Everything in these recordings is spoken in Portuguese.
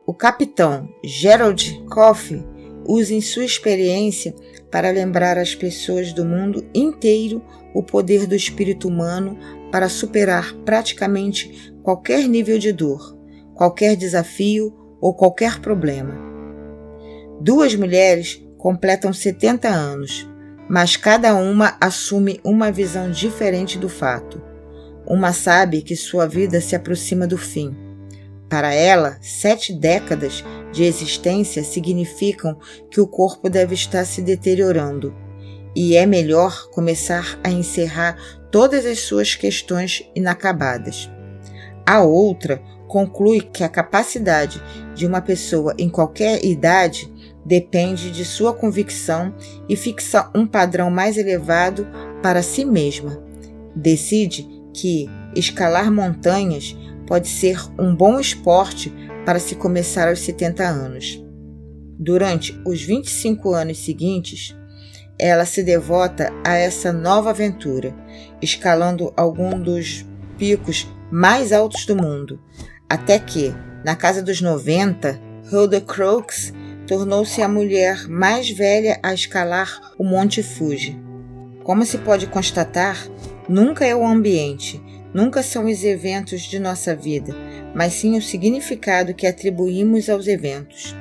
o capitão Gerald Coffey usa em sua experiência para lembrar às pessoas do mundo inteiro o poder do espírito humano para superar praticamente qualquer nível de dor, qualquer desafio ou qualquer problema. 2 mulheres completam 70 anos, mas cada uma assume uma visão diferente do fato. Uma sabe que sua vida se aproxima do fim. Para ela, 7 décadas de existência significam que o corpo deve estar se deteriorando e é melhor começar a encerrar todas as suas questões inacabadas. A outra conclui que a capacidade de uma pessoa em qualquer idade depende de sua convicção e fixa um padrão mais elevado para si mesma. Decide que escalar montanhas pode ser um bom esporte para se começar aos 70 anos. Durante os 25 anos seguintes, ela se devota a essa nova aventura, escalando algum dos picos mais altos do mundo, até que, na casa dos 90, Hulda Crooks tornou-se a mulher mais velha a escalar o Monte Fuji. Como se pode constatar, nunca é o ambiente, nunca são os eventos de nossa vida, mas sim o significado que atribuímos aos eventos.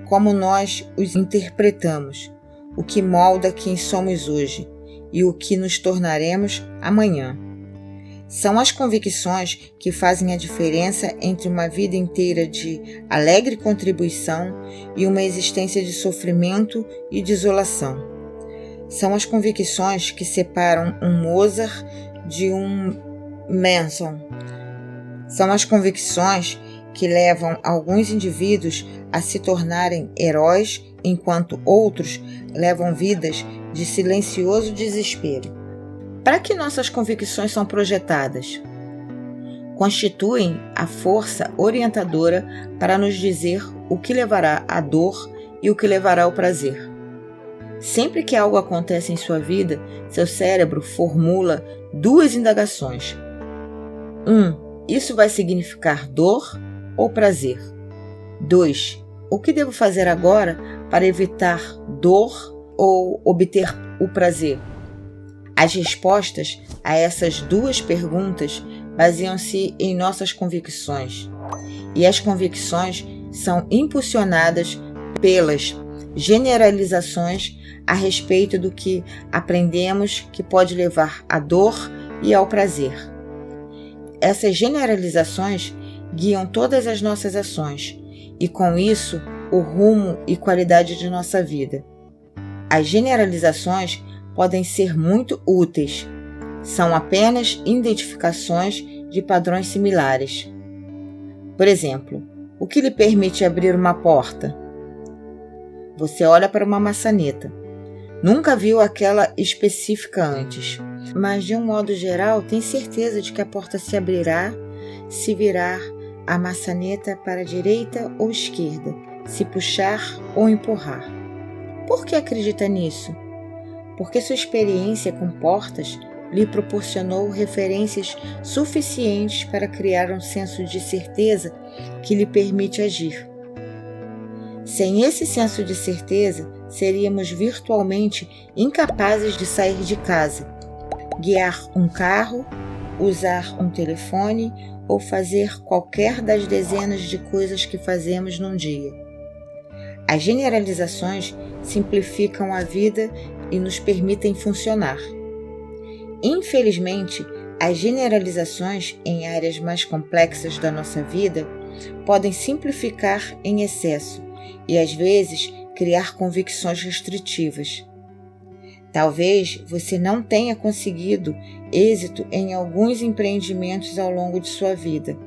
Como nós os interpretamos, o que molda quem somos hoje e o que nos tornaremos amanhã. São as convicções que fazem a diferença entre uma vida inteira de alegre contribuição e uma existência de sofrimento e desolação. São as convicções que separam um Mozart de um Manson. São as convicções que levam alguns indivíduos a se tornarem heróis, enquanto outros levam vidas de silencioso desespero. Para que nossas convicções são projetadas? Constituem a força orientadora para nos dizer o que levará à dor e o que levará ao prazer. Sempre que algo acontece em sua vida, seu cérebro formula 2 indagações. 1. Isso vai significar dor ou prazer? 2. O que devo fazer agora para evitar dor ou obter o prazer? As respostas a essas 2 perguntas baseiam-se em nossas convicções, e as convicções são impulsionadas pelas generalizações a respeito do que aprendemos que pode levar à dor e ao prazer. Essas generalizações guiam todas as nossas ações e, com isso, o rumo e qualidade de nossa vida. As generalizações podem ser muito úteis. São apenas identificações de padrões similares. Por exemplo, o que lhe permite abrir uma porta? Você olha para uma maçaneta. Nunca viu aquela específica antes, mas de um modo geral tem certeza de que a porta se abrirá se virar a maçaneta para a direita ou esquerda, se puxar ou empurrar. Por que acredita nisso? Porque sua experiência com portas lhe proporcionou referências suficientes para criar um senso de certeza que lhe permite agir. Sem esse senso de certeza, seríamos virtualmente incapazes de sair de casa, guiar um carro, usar um telefone ou fazer qualquer das dezenas de coisas que fazemos num dia. As generalizações simplificam a vida e nos permitem funcionar. Infelizmente, as generalizações em áreas mais complexas da nossa vida podem simplificar em excesso e, às vezes, criar convicções restritivas. Talvez você não tenha conseguido êxito em alguns empreendimentos ao longo de sua vida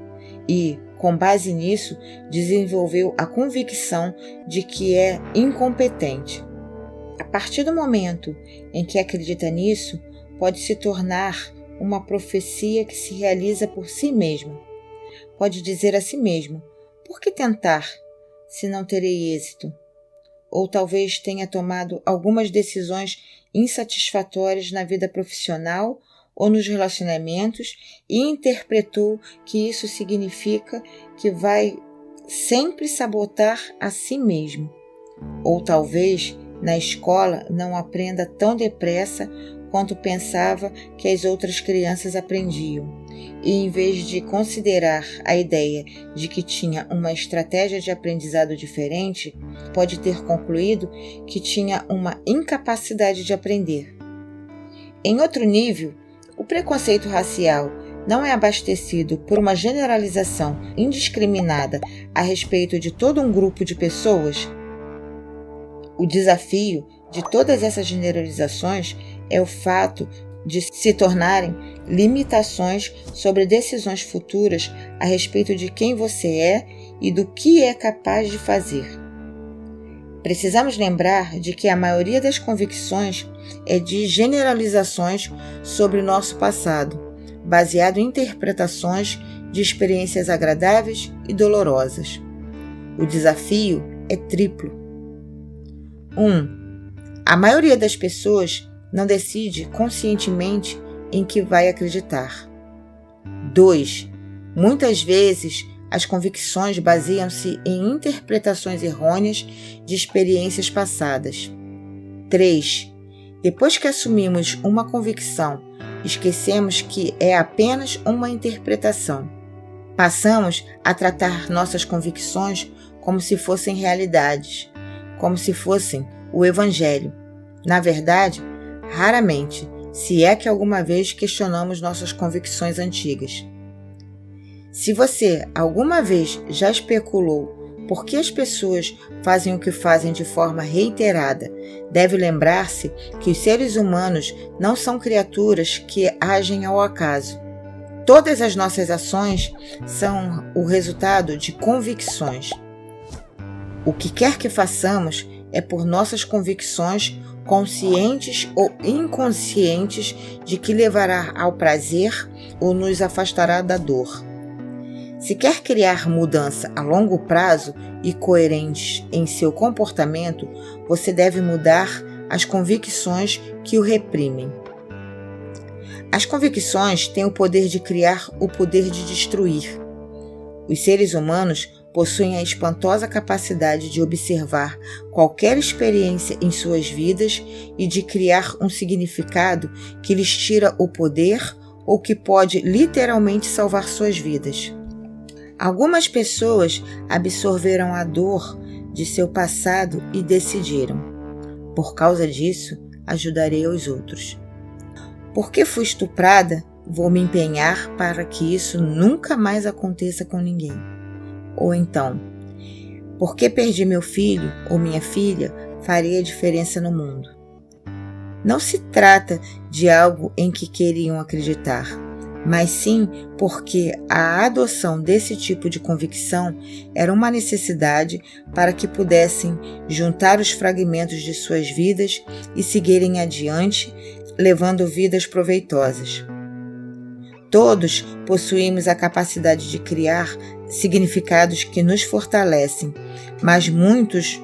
e, com base nisso, desenvolveu a convicção de que é incompetente. A partir do momento em que acredita nisso, pode se tornar uma profecia que se realiza por si mesma. Pode dizer a si mesmo: por que tentar, se não terei êxito? Ou talvez tenha tomado algumas decisões insatisfatórias na vida profissional ou nos relacionamentos e interpretou que isso significa que vai sempre sabotar a si mesmo. Ou talvez na escola não aprenda tão depressa quanto pensava que as outras crianças aprendiam, e em vez de considerar a ideia de que tinha uma estratégia de aprendizado diferente, pode ter concluído que tinha uma incapacidade de aprender. Em outro nível, o preconceito racial não é abastecido por uma generalização indiscriminada a respeito de todo um grupo de pessoas? O desafio de todas essas generalizações é o fato de se tornarem limitações sobre decisões futuras a respeito de quem você é e do que é capaz de fazer. Precisamos lembrar de que a maioria das convicções é de generalizações sobre o nosso passado, baseado em interpretações de experiências agradáveis e dolorosas. O desafio é triplo. 1. A maioria das pessoas não decide conscientemente em que vai acreditar. 2. Muitas vezes, as convicções baseiam-se em interpretações errôneas de experiências passadas. 3. Depois que assumimos uma convicção, esquecemos que é apenas uma interpretação. Passamos a tratar nossas convicções como se fossem realidades, como se fossem o Evangelho. Na verdade, raramente, se é que alguma vez questionamos nossas convicções antigas. Se você alguma vez já especulou por que as pessoas fazem o que fazem de forma reiterada, deve lembrar-se que os seres humanos não são criaturas que agem ao acaso. Todas as nossas ações são o resultado de convicções. O que quer que façamos é por nossas convicções, conscientes ou inconscientes, de que levará ao prazer ou nos afastará da dor. Se quer criar mudança a longo prazo e coerentes em seu comportamento, você deve mudar as convicções que o reprimem. As convicções têm o poder de criar o poder de destruir. Os seres humanos possuem a espantosa capacidade de observar qualquer experiência em suas vidas e de criar um significado que lhes tira o poder ou que pode literalmente salvar suas vidas. Algumas pessoas absorveram a dor de seu passado e decidiram: por causa disso, ajudarei os outros. Porque fui estuprada, vou me empenhar para que isso nunca mais aconteça com ninguém. Ou então, porque perdi meu filho ou minha filha, farei a diferença no mundo. Não se trata de algo em que queriam acreditar, mas sim porque a adoção desse tipo de convicção era uma necessidade para que pudessem juntar os fragmentos de suas vidas e seguirem adiante, levando vidas proveitosas. Todos possuímos a capacidade de criar significados que nos fortalecem, mas muitos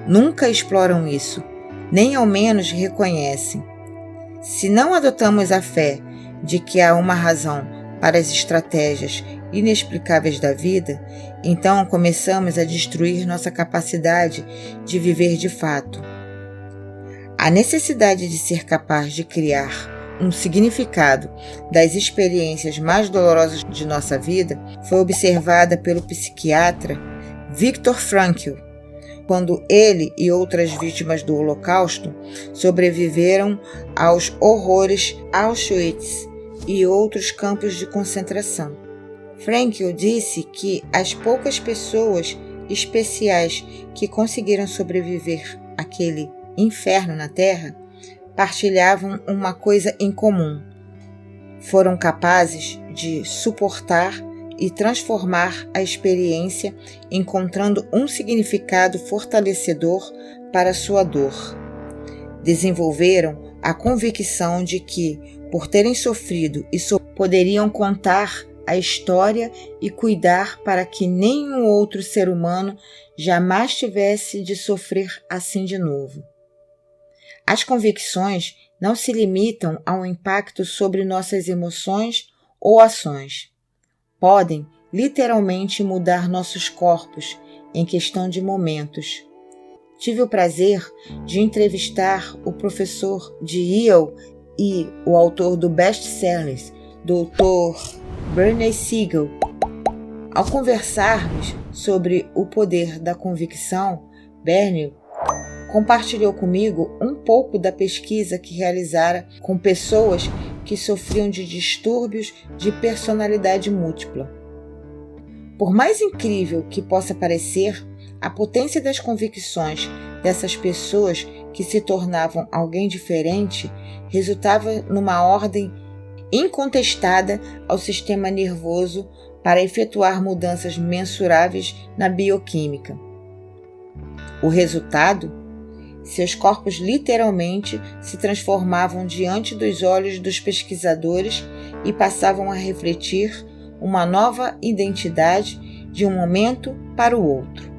nunca exploram isso, nem ao menos reconhecem. Se não adotamos a fé de que há uma razão para as estratégias inexplicáveis da vida, então começamos a destruir nossa capacidade de viver de fato. A necessidade de ser capaz de criar um significado das experiências mais dolorosas de nossa vida foi observada pelo psiquiatra Viktor Frankl, quando ele e outras vítimas do Holocausto sobreviveram aos horrores Auschwitz e outros campos de concentração. Frankl disse que as poucas pessoas especiais que conseguiram sobreviver àquele inferno na Terra partilhavam uma coisa em comum: foram capazes de suportar e transformar a experiência, encontrando um significado fortalecedor para sua dor. Desenvolveram a convicção de que, por terem sofrido, poderiam contar a história e cuidar para que nenhum outro ser humano jamais tivesse de sofrer assim de novo. As convicções não se limitam ao impacto sobre nossas emoções ou ações. Podem literalmente mudar nossos corpos em questão de momentos. Tive o prazer de entrevistar o professor de Yale e o autor do best-seller, Dr. Bernie Siegel. Ao conversarmos sobre o poder da convicção, Bernie compartilhou comigo um pouco da pesquisa que realizara com pessoas que sofriam de distúrbios de personalidade múltipla. Por mais incrível que possa parecer, a potência das convicções dessas pessoas que se tornavam alguém diferente resultava numa ordem incontestada ao sistema nervoso para efetuar mudanças mensuráveis na bioquímica. O resultado? Seus corpos literalmente se transformavam diante dos olhos dos pesquisadores e passavam a refletir uma nova identidade de um momento para o outro.